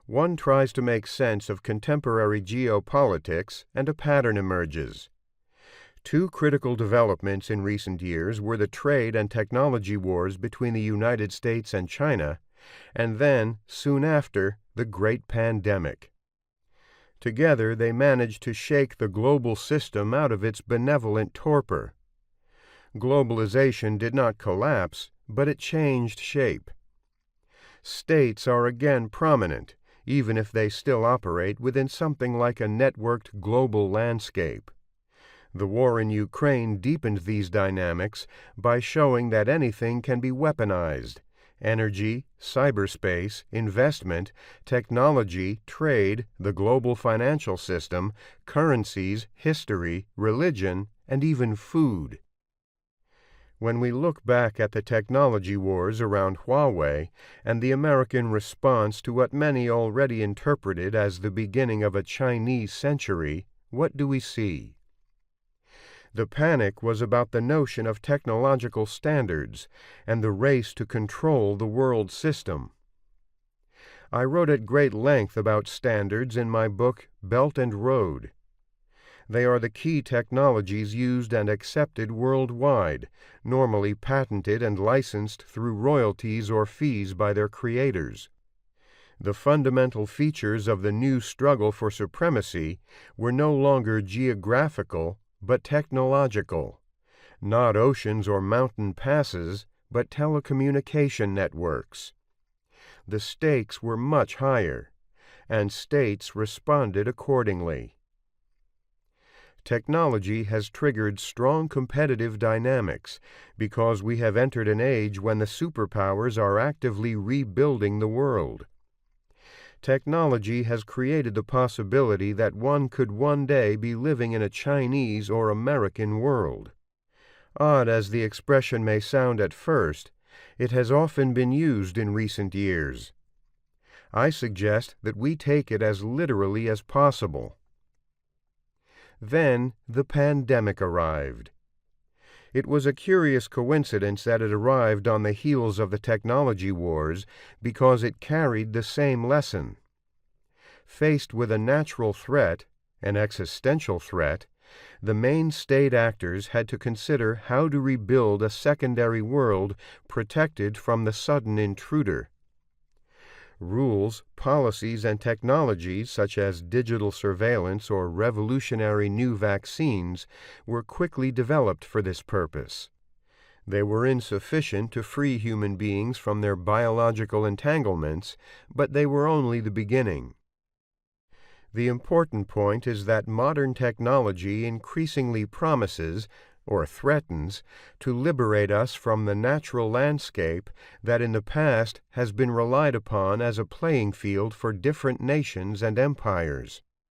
One tries to make sense of contemporary geopolitics, and a pattern emerges. Two critical developments in recent years were the trade and technology wars between the United States and China, and then, soon after, the Great Pandemic. Together they managed to shake the global system out of its benevolent torpor. Globalization did not collapse, but it changed shape. States are again prominent, even if they still operate within something like a networked global landscape. The war in Ukraine deepened these dynamics by showing that anything can be weaponized: energy, cyberspace, investment, technology, trade, the global financial system, currencies, history, religion, and even food. When we look back at the technology wars around Huawei and the American response to what many already interpreted as the beginning of a Chinese century, what do we see? The panic was about the notion of technological standards and the race to control the world system. I wrote at great length about standards in my book Belt and Road. They are the key technologies used and accepted worldwide, normally patented and licensed through royalties or fees by their creators. The fundamental features of the new struggle for supremacy were no longer geographical, but technological. Not oceans or mountain passes, but telecommunication networks. The stakes were much higher, and states responded accordingly. Technology has triggered strong competitive dynamics because we have entered an age when the superpowers are actively rebuilding the world. Technology has created the possibility that one could one day be living in a Chinese or American world. Odd as the expression may sound at first, it has often been used in recent years. I suggest that we take it as literally as possible. Then the pandemic arrived. It was a curious coincidence that it arrived on the heels of the technology wars because it carried the same lesson. Faced with a natural threat, an existential threat, the main state actors had to consider how to rebuild a secondary world protected from the sudden intruder. Rules, policies, and technologies such as digital surveillance or revolutionary new vaccines were quickly developed for this purpose. They were insufficient to free human beings from their biological entanglements, but they were only the beginning. The important point is that modern technology increasingly promises, or threatens, to liberate us from the natural landscape that in the past has been relied upon as a playing field for different nations and empires.